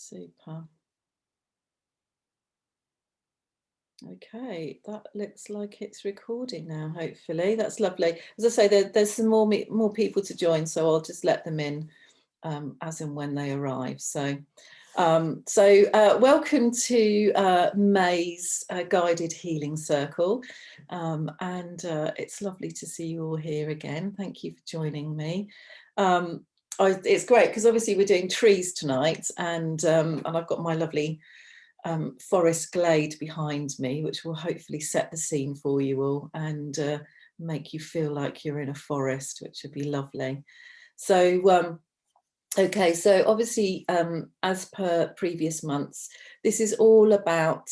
Super. Okay, that looks like it's recording now, hopefully. That's lovely. As I say, there's some more people to join, so I'll just let them in as and when they arrive. So, welcome to May's Guided Healing Circle. And it's lovely to see you all here again. Thank you for joining me. It's great because obviously we're doing trees tonight, and I've got my lovely forest glade behind me, which will hopefully set the scene for you all and make you feel like you're in a forest, which would be lovely. So okay, so obviously as per previous months, this is all about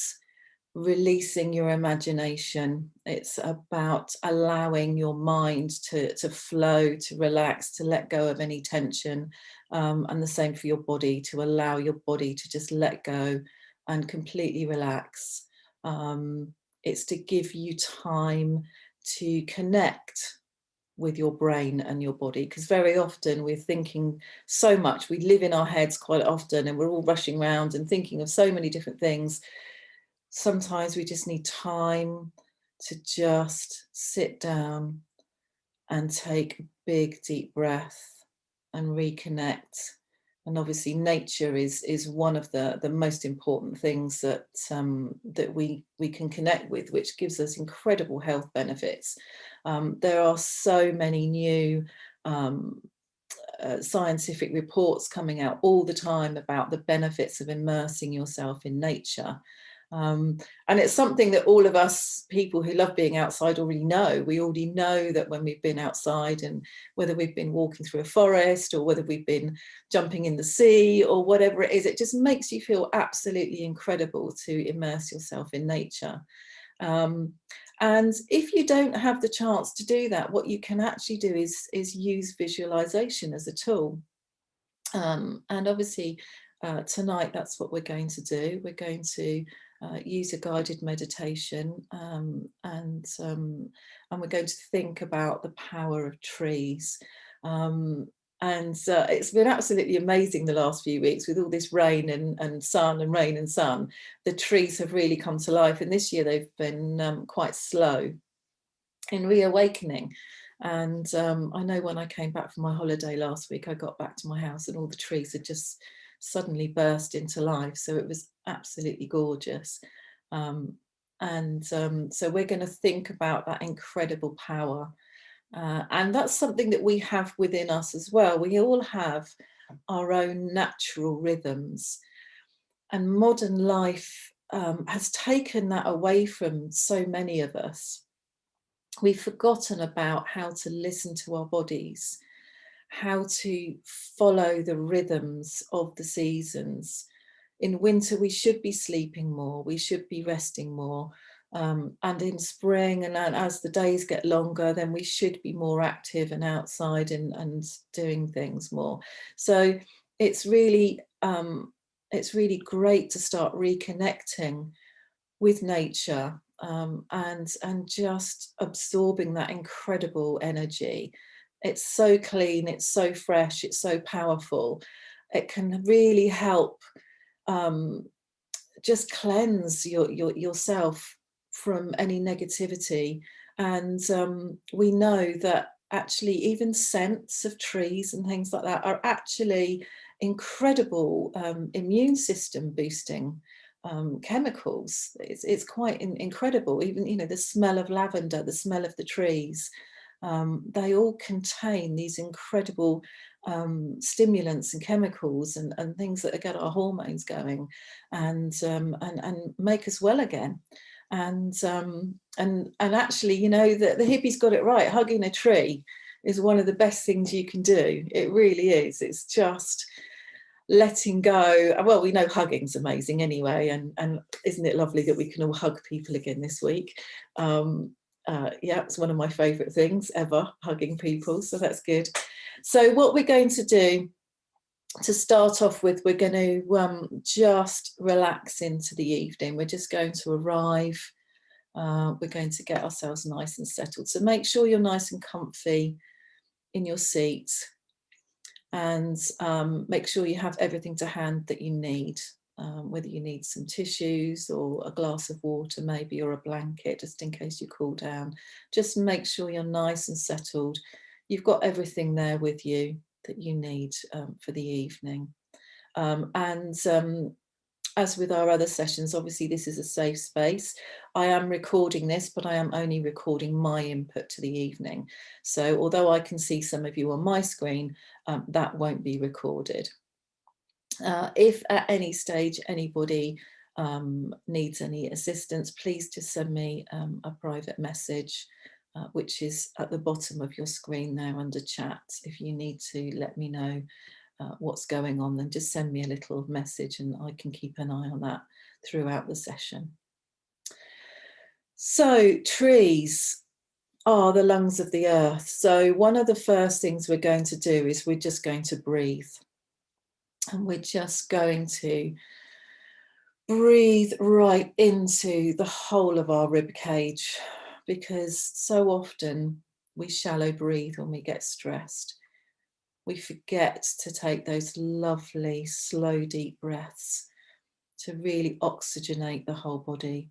releasing your imagination. It's about allowing your mind to flow, to relax, to let go of any tension, and the same for your body, to allow your body to just let go and completely relax. It's to give you time to connect with your brain and your body, because very often we're thinking so much, we live in our heads quite often, and we're all rushing around and thinking of so many different things. Sometimes we just need time to just sit down and take a big deep breath and reconnect. And obviously nature is one of the most important things that that we can connect with, which gives us incredible health benefits. There are so many new scientific reports coming out all the time about the benefits of immersing yourself in nature. And it's something that all of us people who love being outside already know. We already know that when we've been outside, and whether we've been walking through a forest or whether we've been jumping in the sea or whatever it is, it just makes you feel absolutely incredible to immerse yourself in nature. And if you don't have the chance to do that, what you can actually do is use visualization as a tool. And obviously tonight that's what we're going to do. We're going to use a guided meditation, and we're going to think about the power of trees. And it's been absolutely amazing the last few weeks with all this rain and sun and rain and sun. The trees have really come to life, and this year they've been quite slow in reawakening. And I know when I came back from my holiday last week, I got back to my house and all the trees had just suddenly burst into life. So it was absolutely gorgeous. So we're going to think about that incredible power. And that's something that we have within us as well. We all have our own natural rhythms. And modern life has taken that away from so many of us. We've forgotten about how to listen to our bodies, how to follow the rhythms of the seasons. In winter, we should be sleeping more, we should be resting more. And in spring, and as the days get longer, then we should be more active and outside and doing things more. So it's really great to start reconnecting with nature, and just absorbing that incredible energy. It's so clean, it's so fresh, it's so powerful. It can really help just cleanse yourself from any negativity. And we know that actually even scents of trees and things like that are actually incredible immune system boosting chemicals. It's quite incredible. Even, you know, the smell of lavender, the smell of the trees, they all contain these incredible stimulants and chemicals and things that get our hormones going and make us well again. And actually, you know, the hippies got it right. Hugging a tree is one of the best things you can do. It really is. It's just letting go. Well, we know hugging's amazing anyway, and isn't it lovely that we can all hug people again this week? Yeah, it's one of my favourite things ever, hugging people, so that's good. So what we're going to do to start off with, we're going to just relax into the evening. We're just going to arrive. We're going to get ourselves nice and settled. So make sure you're nice and comfy in your seat. And make sure you have everything to hand that you need, whether you need some tissues or a glass of water maybe, or a blanket, just in case you cool down. Just make sure you're nice and settled. You've got everything there with you that you need for the evening. As with our other sessions, obviously this is a safe space. I am recording this, but I am only recording my input to the evening. So although I can see some of you on my screen, that won't be recorded. If at any stage anybody needs any assistance, please just send me a private message, which is at the bottom of your screen there under chat. If you need to let me know what's going on, then just send me a little message and I can keep an eye on that throughout the session. So trees are the lungs of the earth. So one of the first things we're going to do is we're just going to breathe. And we're just going to breathe right into the whole of our rib cage, because so often we shallow breathe when we get stressed. We forget to take those lovely, slow, deep breaths to really oxygenate the whole body.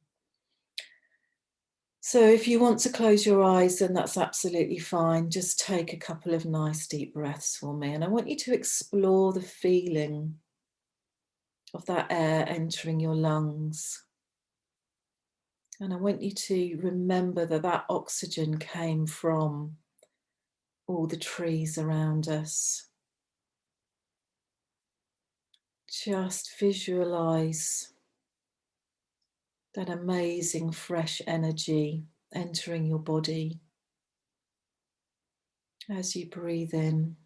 So if you want to close your eyes, then that's absolutely fine. Just take a couple of nice, deep breaths for me. And I want you to explore the feeling of that air entering your lungs. And I want you to remember that that oxygen came from all the trees around us. Just visualize that amazing fresh energy entering your body as you breathe in.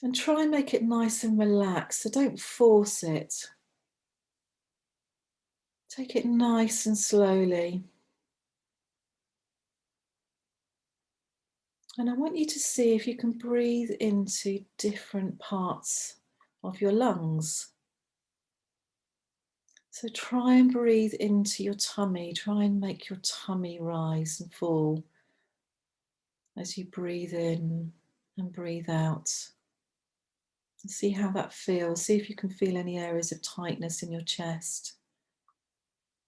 And try and make it nice and relaxed, so don't force it. Take it nice and slowly. And I want you to see if you can breathe into different parts of your lungs. So try and breathe into your tummy. Try and make your tummy rise and fall as you breathe in and breathe out. And see how that feels. See if you can feel any areas of tightness in your chest.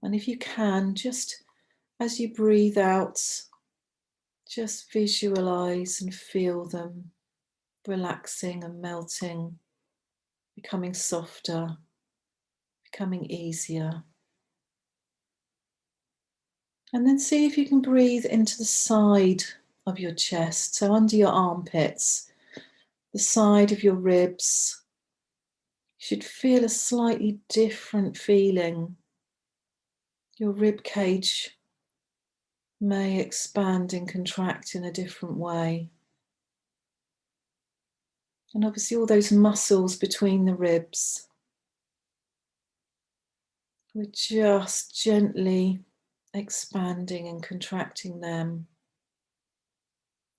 And if you can, just as you breathe out, just visualize and feel them relaxing and melting, becoming softer, becoming easier. And then see if you can breathe into the side of your chest, so under your armpits, the side of your ribs. You should feel a slightly different feeling. Your rib cage may expand and contract in a different way. And obviously all those muscles between the ribs, we're just gently expanding and contracting them.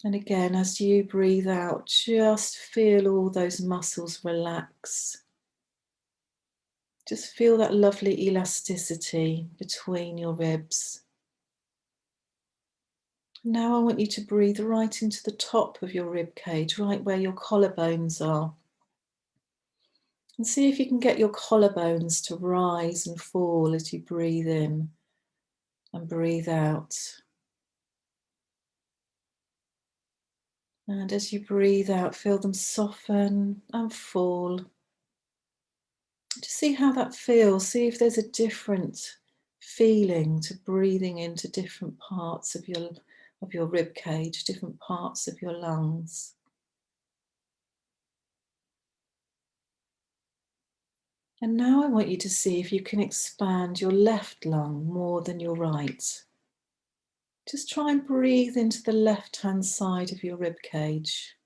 And again, as you breathe out, just feel all those muscles relax. Just feel that lovely elasticity between your ribs. Now I want you to breathe right into the top of your rib cage, right where your collarbones are. And see if you can get your collarbones to rise and fall as you breathe in and breathe out. And as you breathe out, feel them soften and fall. Just see how that feels. See if there's a different feeling to breathing into different parts of your rib cage, different parts of your lungs. And now I want you to see if you can expand your left lung more than your right. Just try and breathe into the left-hand side of your rib cage.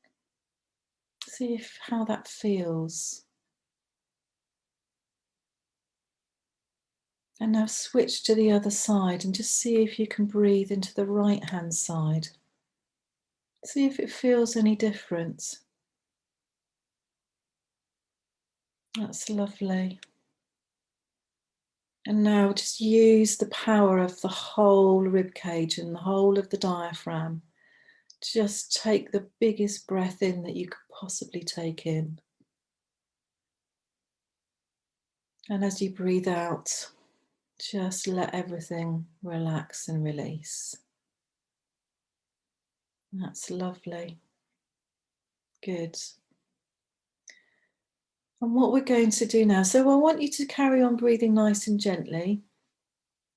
See how that feels. And now switch to the other side and just see if you can breathe into the right-hand side. See if it feels any different. That's lovely. And now just use the power of the whole rib cage and the whole of the diaphragm just take the biggest breath in that you could possibly take in. And as you breathe out, just let everything relax and release. That's lovely. Good. And what we're going to do now, so I want you to carry on breathing nice and gently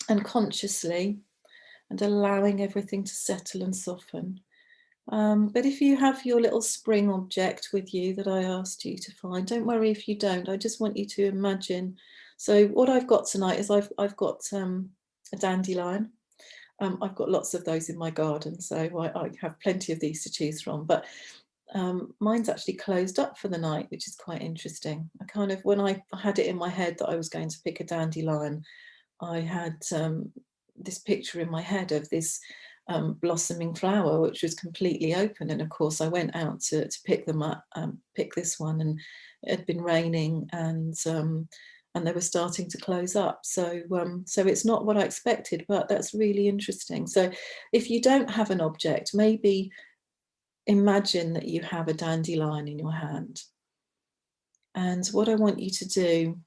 and consciously and allowing everything to settle and soften. But if you have your little spring object with you that I asked you to find, don't worry if you don't. I just want you to imagine. So what I've got tonight is I've got a dandelion. I've got lots of those in my garden, so I have plenty of these to choose from. But mine's actually closed up for the night, which is quite interesting. I kind of, when I had it in my head that I was going to pick a dandelion, I had this picture in my head of this blossoming flower, which was completely open. And of course, I went out to pick them up, pick this one, and it had been raining, and they were starting to close up. So it's not what I expected, but that's really interesting. So if you don't have an object, maybe imagine that you have a dandelion in your hand. And what I want you to do,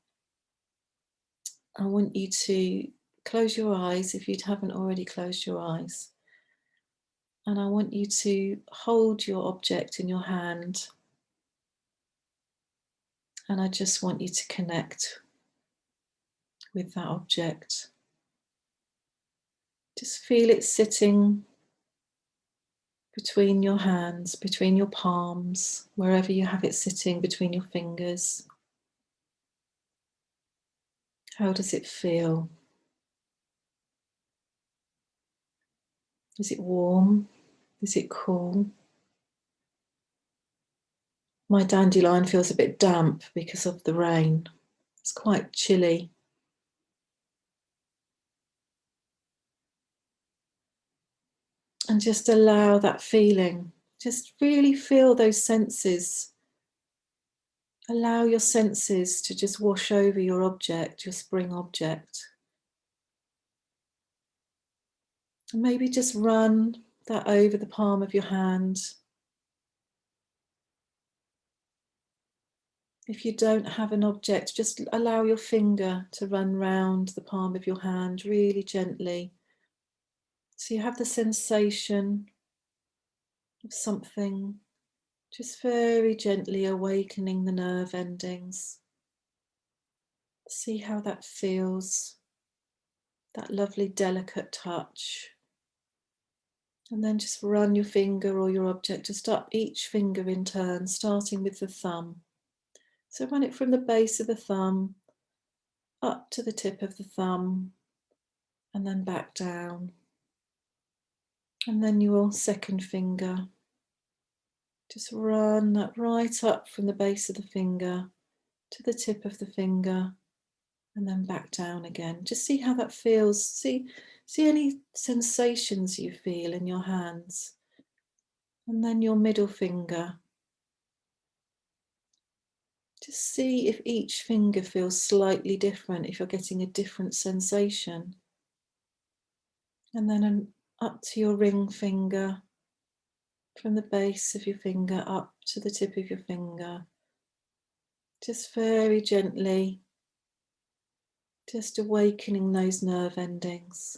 I want you to close your eyes if you haven't already closed your eyes. And I want you to hold your object in your hand. And I just want you to connect with that object. Just feel it sitting between your hands, between your palms, wherever you have it sitting, between your fingers. How does it feel? Is it warm? Is it cool? My dandelion feels a bit damp because of the rain. It's quite chilly. And just allow that feeling. Just really feel those senses. Allow your senses to just wash over your object, your spring object. And maybe just run that over the palm of your hand. If you don't have an object, just allow your finger to run round the palm of your hand really gently. So you have the sensation of something just very gently awakening the nerve endings. See how that feels, that lovely delicate touch. And then just run your finger or your object just up each finger in turn, starting with the thumb. So run it from the base of the thumb up to the tip of the thumb and then back down. And then your second finger. Just run that right up from the base of the finger to the tip of the finger and then back down again. Just see how that feels. See any sensations you feel in your hands. And then your middle finger. Just see if each finger feels slightly different, if you're getting a different sensation. And then up to your ring finger, from the base of your finger up to the tip of your finger. Just very gently, just awakening those nerve endings.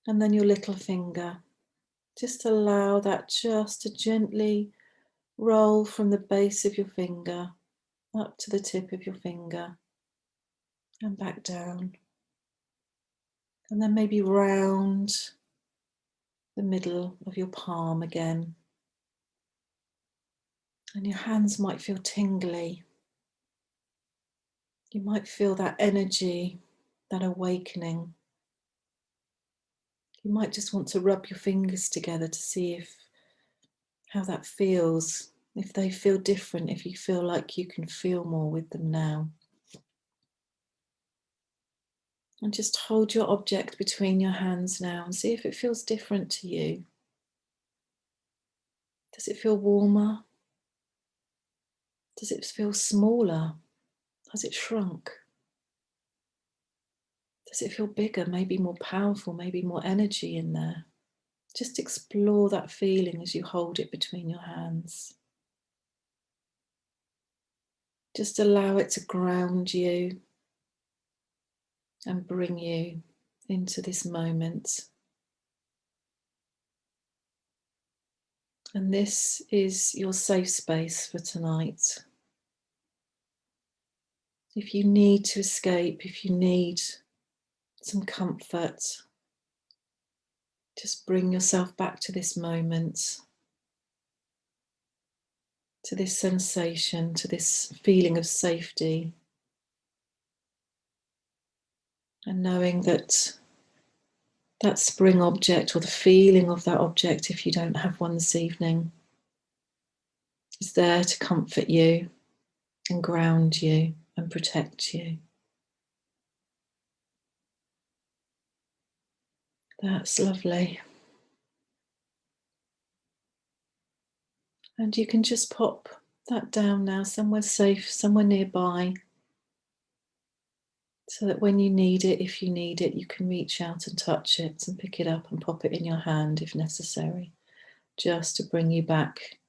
And then your little finger. Just allow that just to gently roll from the base of your finger up to the tip of your finger and back down. And then maybe round the middle of your palm again. And your hands might feel tingly. You might feel that energy, that awakening. You might just want to rub your fingers together to see how that feels, if they feel different, if you feel like you can feel more with them now. And just hold your object between your hands now and see if it feels different to you. Does it feel warmer? Does it feel smaller? Has it shrunk? Does it feel bigger, maybe more powerful, maybe more energy in there? Just explore that feeling as you hold it between your hands. Just allow it to ground you and bring you into this moment. And this is your safe space for tonight. If you need to escape, if you need some comfort, just bring yourself back to this moment, to this sensation, to this feeling of safety. And knowing that that spring object, or the feeling of that object, if you don't have one this evening, is there to comfort you and ground you and protect you. That's lovely. And you can just pop that down now, somewhere safe, somewhere nearby, so that when you need it, if you need it, you can reach out and touch it and pick it up and pop it in your hand if necessary, just to bring you back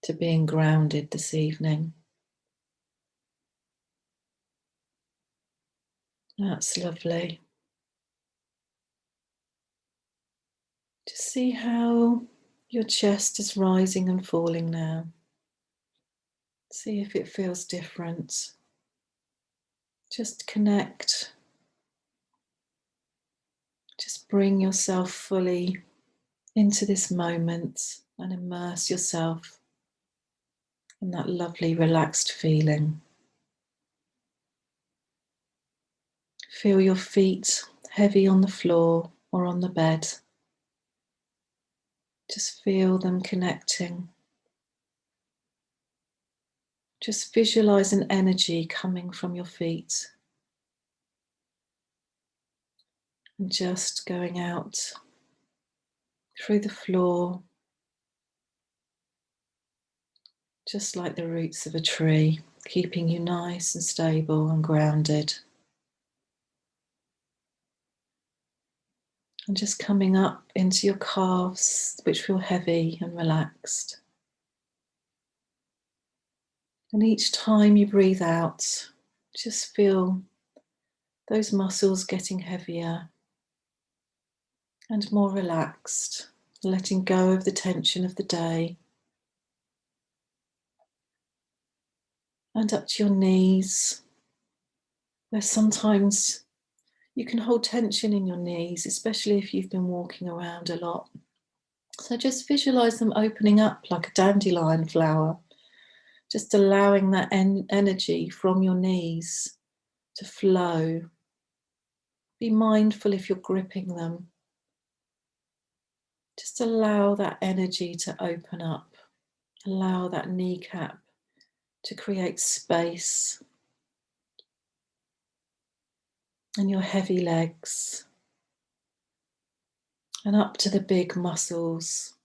to being grounded this evening. That's lovely. Just see how your chest is rising and falling now. See if it feels different. Just connect. Just bring yourself fully into this moment and immerse yourself in that lovely, relaxed feeling. Feel your feet heavy on the floor or on the bed. Just feel them connecting. Just visualize an energy coming from your feet and just going out through the floor, just like the roots of a tree, keeping you nice and stable and grounded. And just coming up into your calves, which feel heavy and relaxed. And each time you breathe out, just feel those muscles getting heavier and more relaxed, letting go of the tension of the day. And up to your knees, where sometimes you can hold tension in your knees, especially if you've been walking around a lot. So just visualize them opening up like a dandelion flower, just allowing that energy from your knees to flow. Be mindful if you're gripping them. Just allow that energy to open up. Allow that kneecap to create space. And your heavy legs. And up to the big muscles.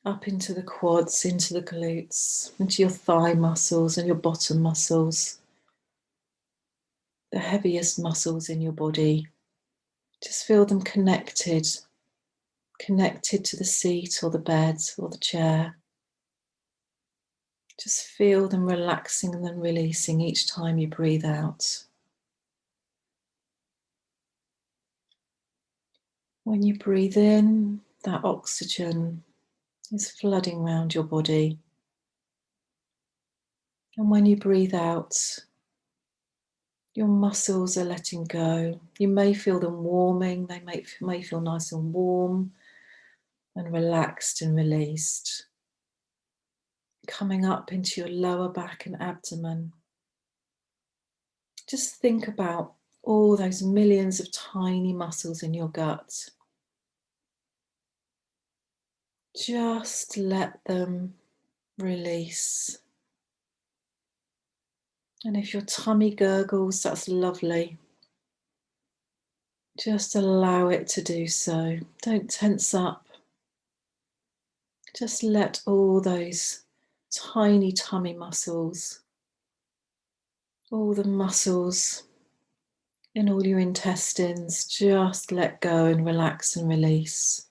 Up into the quads, into the glutes, into your thigh muscles and your bottom muscles. The heaviest muscles in your body. Just feel them connected to the seat or the bed or the chair. Just feel them relaxing and then releasing each time you breathe out. When you breathe in, that oxygen is flooding around your body. And when you breathe out, your muscles are letting go. You may feel them warming, they may feel nice and warm and relaxed and released. Coming up into your lower back and abdomen. Just think about all those millions of tiny muscles in your gut. Just let them release. And if your tummy gurgles, that's lovely. Just allow it to do so. Don't tense up. Just let all those tiny tummy muscles, all the muscles in all your intestines. Just let go and relax and release.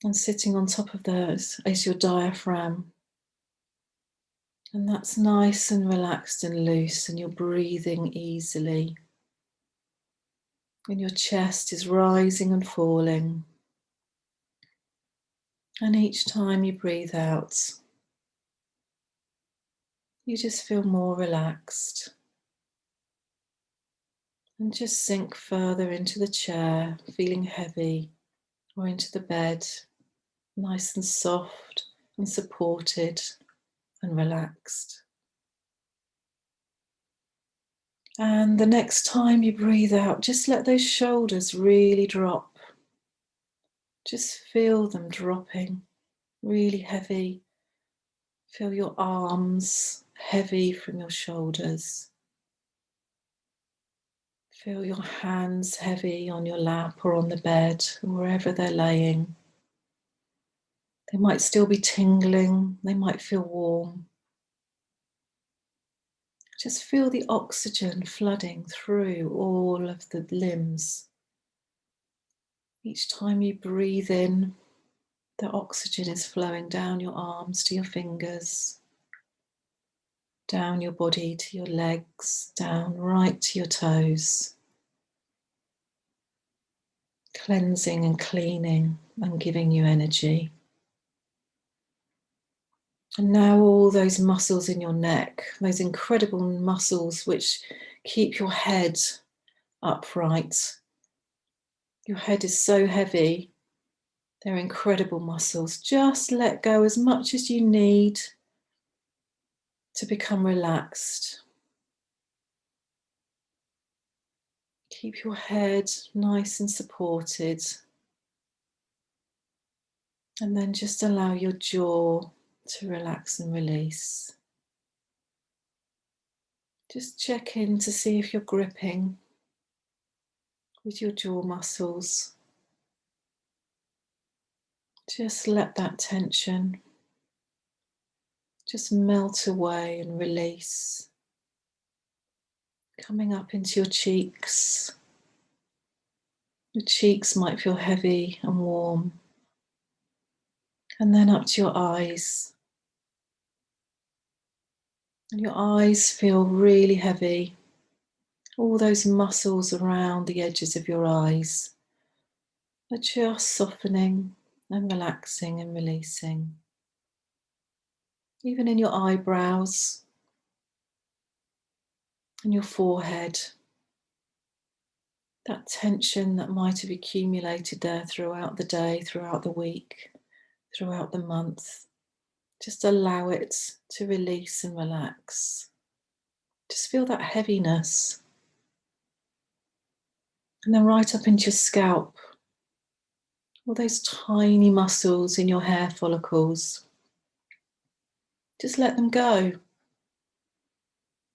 And sitting on top of those is your diaphragm. And that's nice and relaxed and loose, and you're breathing easily. And your chest is rising and falling. And each time you breathe out, you just feel more relaxed. And just sink further into the chair, feeling heavy, or into the bed, nice and soft and supported and relaxed. And the next time you breathe out, just let those shoulders really drop. Just feel them dropping, really heavy. Feel your arms heavy from your shoulders. Feel your hands heavy on your lap or on the bed, wherever they're laying. They might still be tingling, they might feel warm. Just feel the oxygen flooding through all of the limbs. Each time you breathe in, the oxygen is flowing down your arms to your fingers, down your body to your legs, down right to your toes, cleansing and cleaning and giving you energy. And now all those muscles in your neck, those incredible muscles which keep your head upright. Your head is so heavy. They're incredible muscles. Just let go as much as you need to become relaxed. Keep your head nice and supported. And then just allow your jaw to relax and release. Just check in to see if you're gripping with your jaw muscles. Just let that tension just melt away and release. Coming up into your cheeks. Your cheeks might feel heavy and warm. And then up to your eyes. And your eyes feel really heavy. All those muscles around the edges of your eyes are just softening and relaxing and releasing. Even in your eyebrows and your forehead, that tension that might have accumulated there throughout the day, throughout the week, throughout the month, just allow it to release and relax. Just feel that heaviness. And then right up into your scalp, all those tiny muscles in your hair follicles. Just let them go.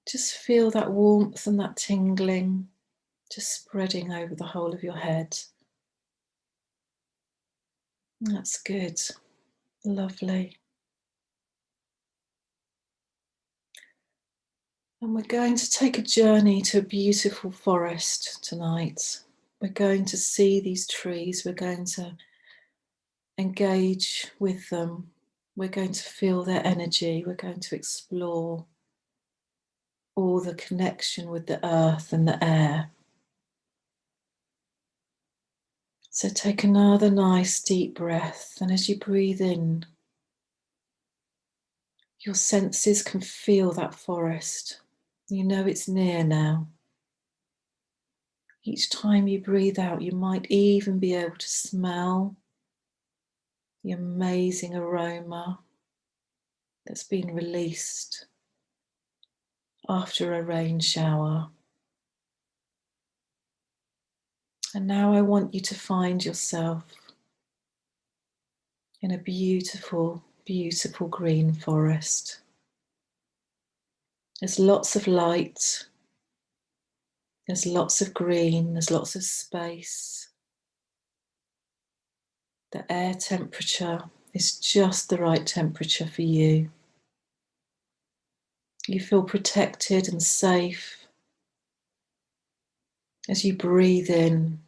Just feel that warmth and that tingling just spreading over the whole of your head. That's good. Lovely. And we're going to take a journey to a beautiful forest tonight. We're going to see these trees. We're going to engage with them. We're going to feel their energy. We're going to explore all the connection with the earth and the air. So take another nice deep breath, and as you breathe in, your senses can feel that forest. You know it's near now. Each time you breathe out, you might even be able to smell the amazing aroma that's been released after a rain shower. And now I want you to find yourself in a beautiful, beautiful green forest. There's lots of light, there's lots of green, there's lots of space. The air temperature is just the right temperature for you. You feel protected and safe as you breathe in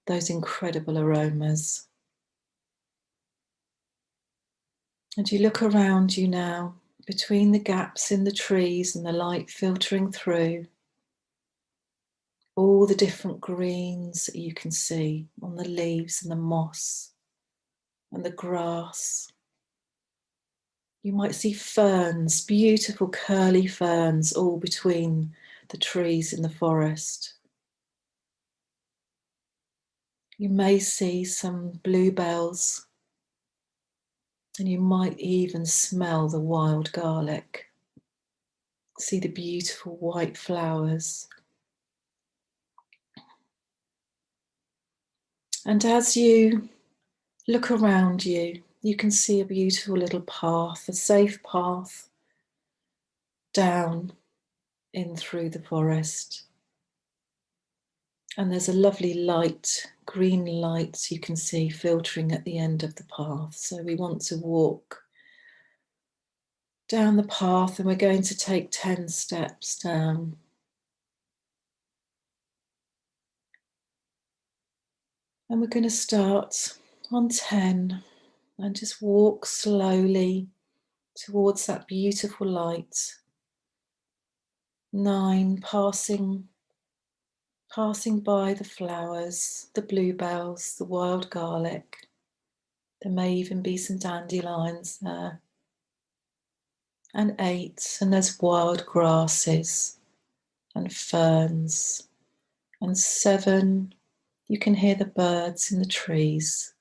those incredible aromas. And you look around you now, between the gaps in the trees and the light filtering through, all the different greens that you can see on the leaves and the moss and the grass. You might see ferns, beautiful curly ferns, all between the trees in the forest. You may see some bluebells, and you might even smell the wild garlic. See the beautiful white flowers. And as you look around you, you can see a beautiful little path, a safe path down in through the forest. And there's a lovely light, green light you can see filtering at the end of the path. So we want to walk down the path, and we're going to take 10 steps down. And we're going to start on 10 and just walk slowly towards that beautiful light. 9, passing by the flowers, the bluebells, the wild garlic. There may even be some dandelions there. And 8, and there's wild grasses and ferns. And 7, you can hear the birds in the trees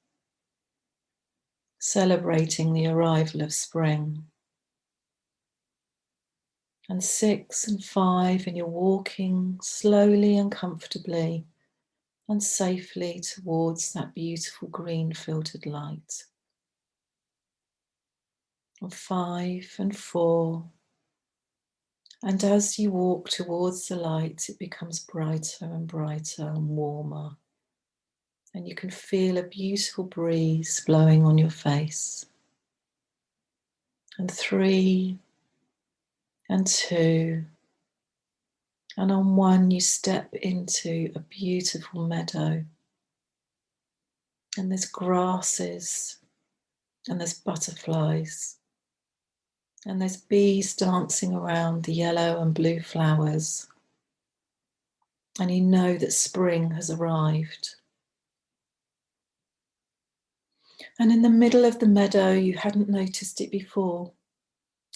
celebrating the arrival of spring. And 6 and 5, and you're walking slowly and comfortably and safely towards that beautiful green filtered light. And 5 and 4, and as you walk towards the light, it becomes brighter and brighter and warmer. And you can feel a beautiful breeze blowing on your face. And 3 and 2, and on 1 you step into a beautiful meadow. And there's grasses, and there's butterflies, and there's bees dancing around the yellow and blue flowers. And you know that spring has arrived. And in the middle of the meadow, you hadn't noticed it before,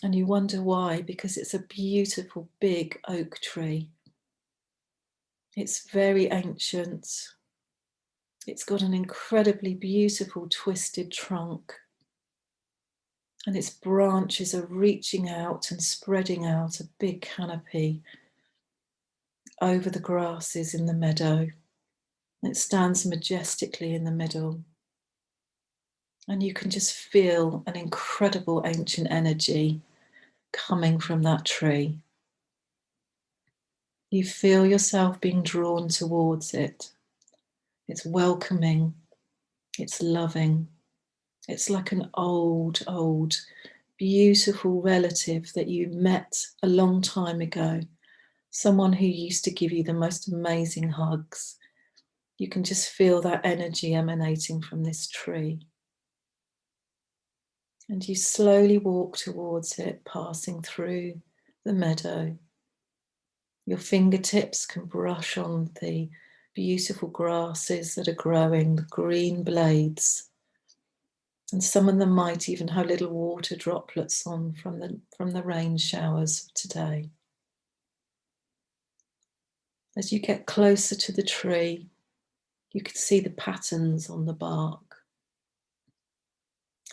and you wonder why, because it's a beautiful big oak tree. It's very ancient. It's got an incredibly beautiful twisted trunk, and its branches are reaching out and spreading out a big canopy over the grasses in the meadow. It stands majestically in the middle, and you can just feel an incredible ancient energy coming from that tree. You feel yourself being drawn towards it. It's welcoming, it's loving. It's like an old, beautiful relative that you met a long time ago. Someone who used to give you the most amazing hugs. You can just feel that energy emanating from this tree. And you slowly walk towards it, passing through the meadow. Your fingertips can brush on the beautiful grasses that are growing, the green blades. And some of them might even have little water droplets on from the rain showers of today. As you get closer to the tree, you can see the patterns on the bark,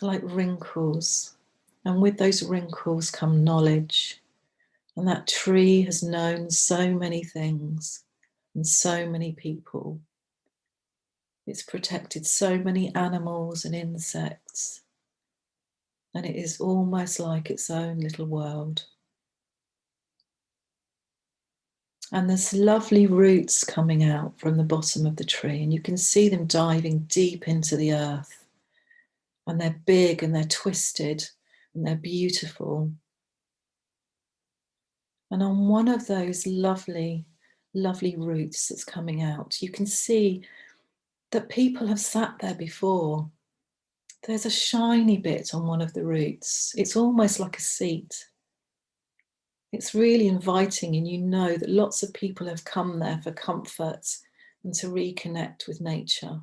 like wrinkles. And with those wrinkles come knowledge. And that tree has known so many things and so many people. It's protected so many animals and insects. And it is almost like its own little world. And there's lovely roots coming out from the bottom of the tree, and you can see them diving deep into the earth. And they're big and they're twisted and they're beautiful. And on one of those lovely, lovely roots that's coming out, you can see that people have sat there before. There's a shiny bit on one of the roots. It's almost like a seat. It's really inviting, and you know that lots of people have come there for comfort and to reconnect with nature.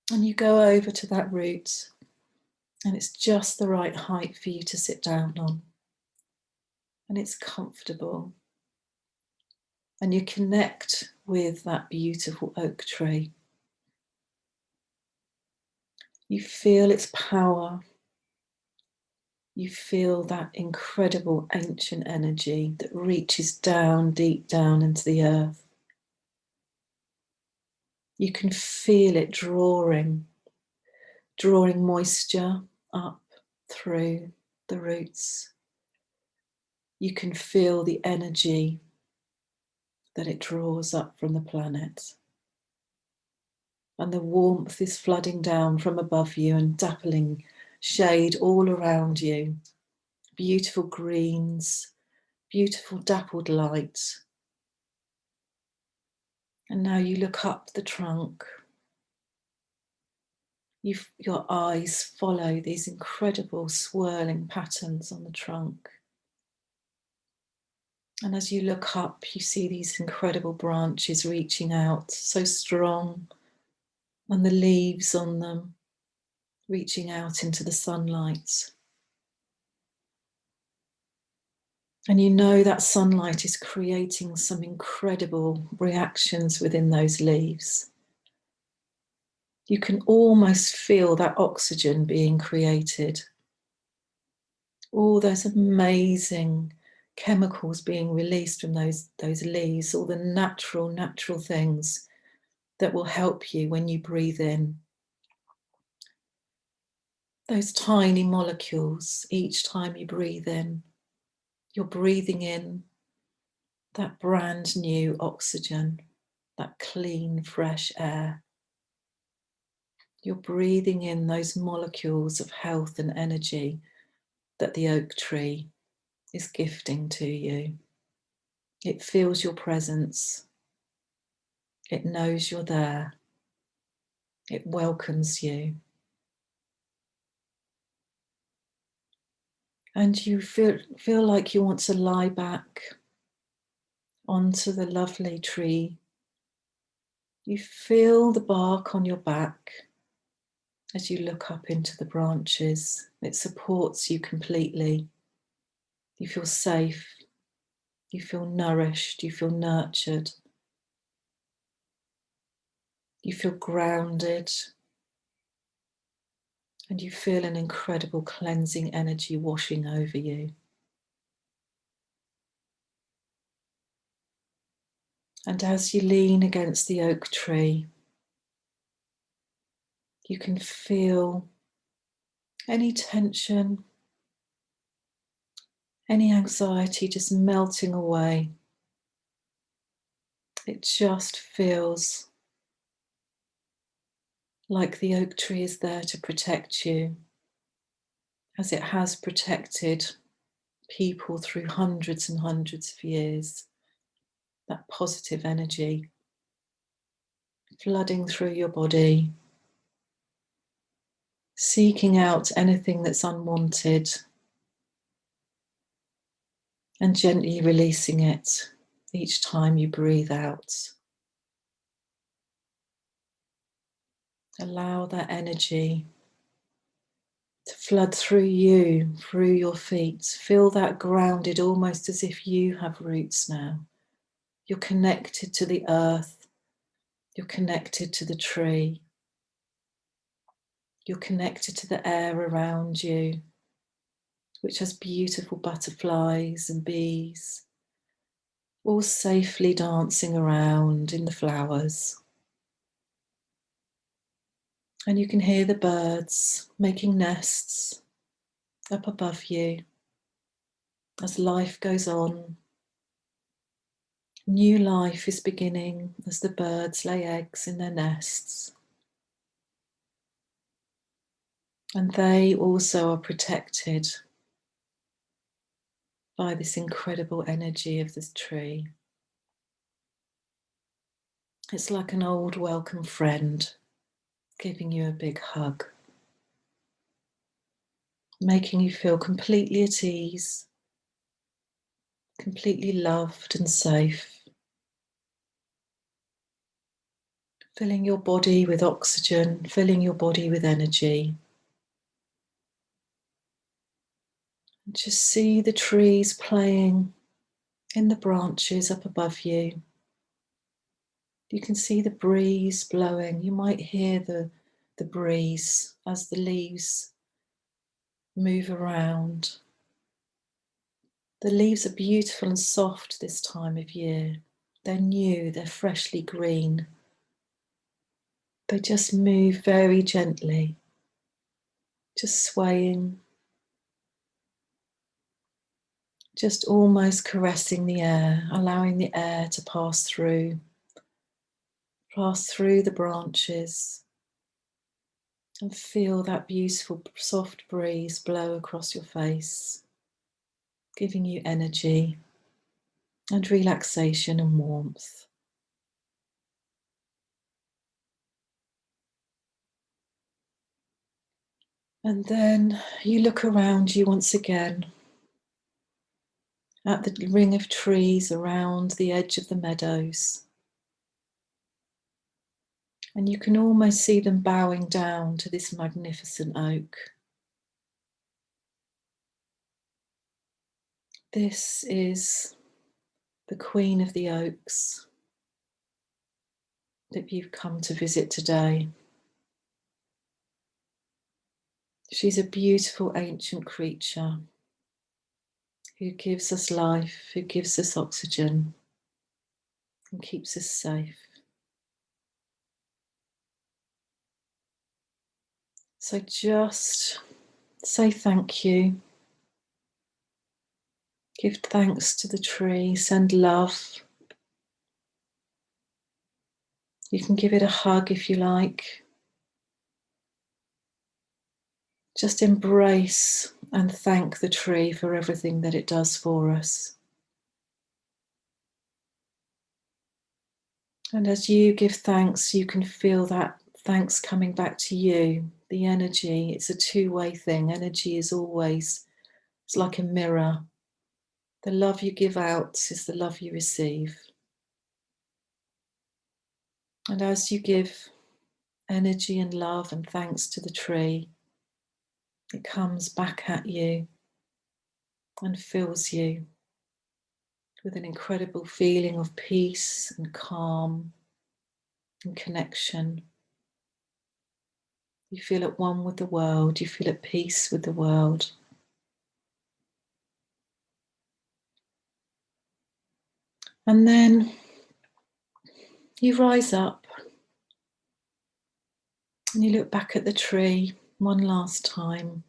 And you go over to that root, and it's just the right height for you to sit down on. And it's comfortable. And you connect with that beautiful oak tree. You feel its power. You feel that incredible ancient energy that reaches down, deep down into the earth. You can feel it drawing moisture up through the roots. You can feel the energy that it draws up from the planet. And the warmth is flooding down from above you and dappling shade all around you. Beautiful greens, beautiful dappled light. And now you look up the trunk. Your eyes follow these incredible swirling patterns on the trunk. And as you look up, you see these incredible branches reaching out, so strong, and the leaves on them reaching out into the sunlight. And you know that sunlight is creating some incredible reactions within those leaves. You can almost feel that oxygen being created. All those amazing chemicals being released from those leaves, all the natural things that will help you when you breathe in. Those tiny molecules, each time you breathe in, you're breathing in that brand new oxygen, that clean, fresh air. You're breathing in those molecules of health and energy that the oak tree is gifting to you. It feels your presence. It knows you're there. It welcomes you. And you feel like you want to lie back onto the lovely tree. You feel the bark on your back as you look up into the branches. It supports you completely. You feel safe. You feel nourished. You feel nurtured. You feel grounded. And you feel an incredible cleansing energy washing over you. And as you lean against the oak tree, you can feel any tension, any anxiety just melting away. It just feels like the oak tree is there to protect you, as it has protected people through hundreds and hundreds of years. That positive energy flooding through your body, seeking out anything that's unwanted and gently releasing it each time you breathe out. Allow that energy to flood through you, through your feet. Feel that grounded, almost as if you have roots now. You're connected to the earth. You're connected to the tree. You're connected to the air around you, which has beautiful butterflies and bees, all safely dancing around in the flowers. And you can hear the birds making nests up above you as life goes on. New life is beginning as the birds lay eggs in their nests. And they also are protected by this incredible energy of this tree. It's like an old welcome friend giving you a big hug, making you feel completely at ease, completely loved and safe, filling your body with oxygen, filling your body with energy. And just see the trees playing in the branches up above you. You can see the breeze blowing. You might hear the breeze as the leaves move around. The leaves are beautiful and soft this time of year. They're new, they're freshly green. They just move very gently, just swaying, just almost caressing the air, allowing the air to pass through the branches, and feel that beautiful soft breeze blow across your face, giving you energy and relaxation and warmth. And then you look around you once again at the ring of trees around the edge of the meadows. And you can almost see them bowing down to this magnificent oak. This is the Queen of the Oaks that you've come to visit today. She's a beautiful ancient creature who gives us life, who gives us oxygen and keeps us safe. So just say thank you. Give thanks to the tree, send love. You can give it a hug if you like. Just embrace and thank the tree for everything that it does for us. And as you give thanks, you can feel that thanks coming back to you. The energy, it's a two-way thing. Energy is always, it's like a mirror. The love you give out is the love you receive. And as you give energy and love and thanks to the tree, it comes back at you and fills you with an incredible feeling of peace and calm and connection. You feel at one with the world, you feel at peace with the world. And then you rise up and you look back at the tree one last time.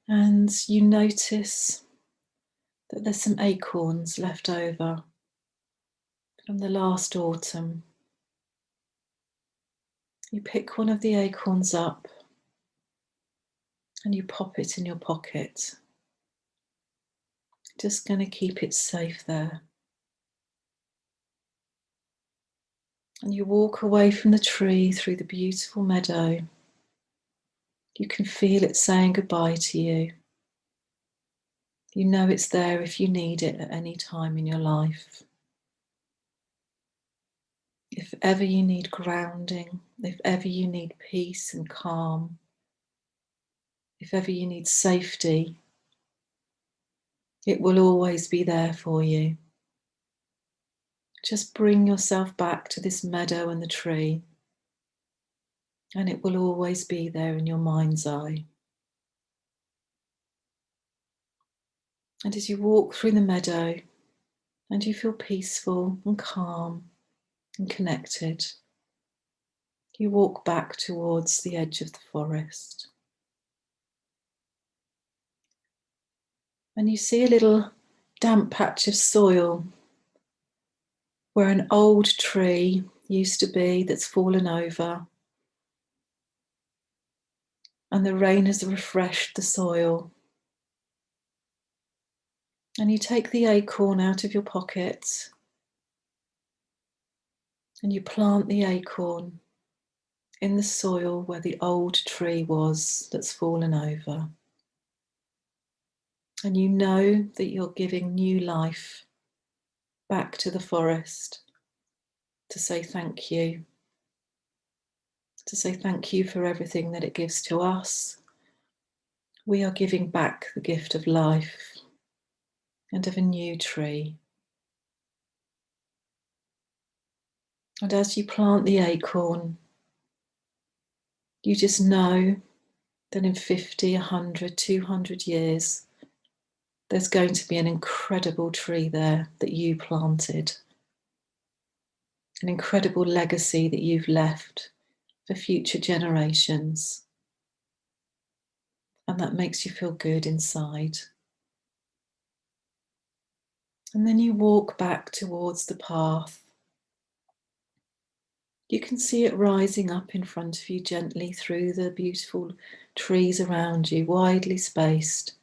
And you notice that there's some acorns left over from the last autumn. You pick one of the acorns up and you pop it in your pocket. Just going to keep it safe there. And you walk away from the tree through the beautiful meadow. You can feel it saying goodbye to you. You know it's there if you need it at any time in your life. If ever you need grounding, if ever you need peace and calm, if ever you need safety, it will always be there for you. Just bring yourself back to this meadow and the tree, and it will always be there in your mind's eye. And as you walk through the meadow and you feel peaceful and calm and connected, you walk back towards the edge of the forest. And you see a little damp patch of soil where an old tree used to be that's fallen over. and the rain has refreshed the soil. And you take the acorn out of your pocket and you plant the acorn in the soil where the old tree was that's fallen over. And you know that you're giving new life back to the forest to say thank you. To say thank you for everything that it gives to us. We are giving back the gift of life and of a new tree. And as you plant the acorn, you just know that in 50, 100, 200 years, there's going to be an incredible tree there that you planted. An incredible legacy that you've left for future generations. And that makes you feel good inside. And then you walk back towards the path. You can see it rising up in front of you gently through the beautiful trees around you, widely spaced.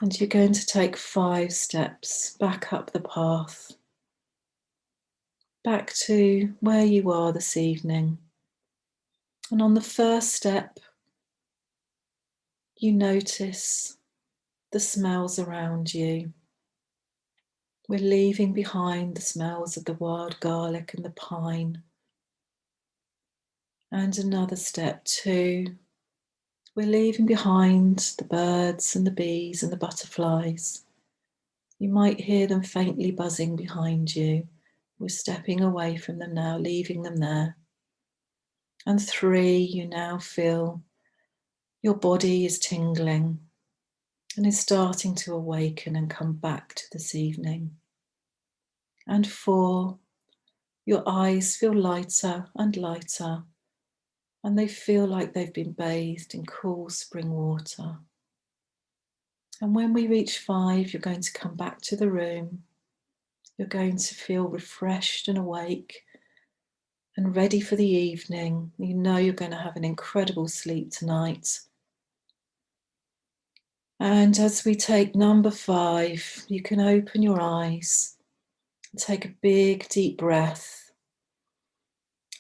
And you're going to take 5 steps back up the path, back to where you are this evening. And on the first step, you notice the smells around you. We're leaving behind the smells of the wild garlic and the pine. And another step, 2. We're leaving behind the birds and the bees and the butterflies. You might hear them faintly buzzing behind you. We're stepping away from them now, leaving them there. And 3, you now feel your body is tingling and is starting to awaken and come back to this evening. And 4, your eyes feel lighter and lighter, and they feel like they've been bathed in cool spring water. And when we reach 5, you're going to come back to the room. You're going to feel refreshed and awake and ready for the evening. You know you're going to have an incredible sleep tonight. And as we take number 5, you can open your eyes and take a big, deep breath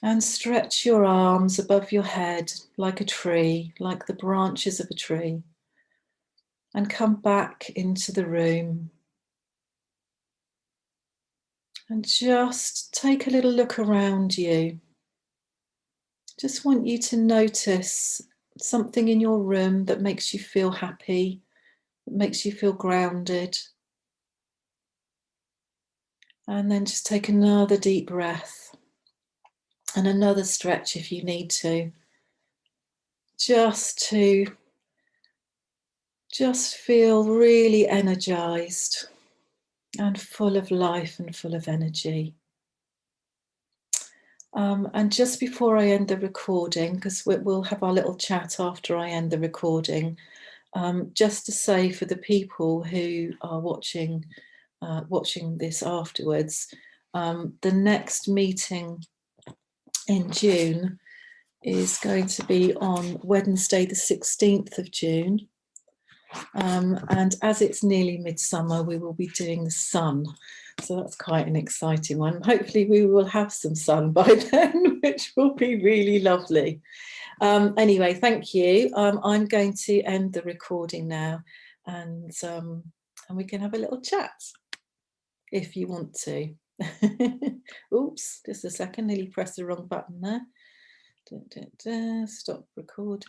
and stretch your arms above your head like a tree, like the branches of a tree, and come back into the room. And just take a little look around you. Just want you to notice something in your room that makes you feel happy, that makes you feel grounded. And then just take another deep breath and another stretch if you need to. Just feel really energized and full of life and full of energy. And just before I end the recording, because we'll have our little chat after I end the recording, just to say for the people who are watching this afterwards, the next meeting in June is going to be on Wednesday the 16th of June. And as it's nearly midsummer, we will be doing the sun. So that's quite an exciting one. Hopefully we will have some sun by then, which will be really lovely. Anyway, thank you. I'm going to end the recording now, and we can have a little chat if you want to. Oops, just a second, nearly pressed the wrong button there. Stop recording.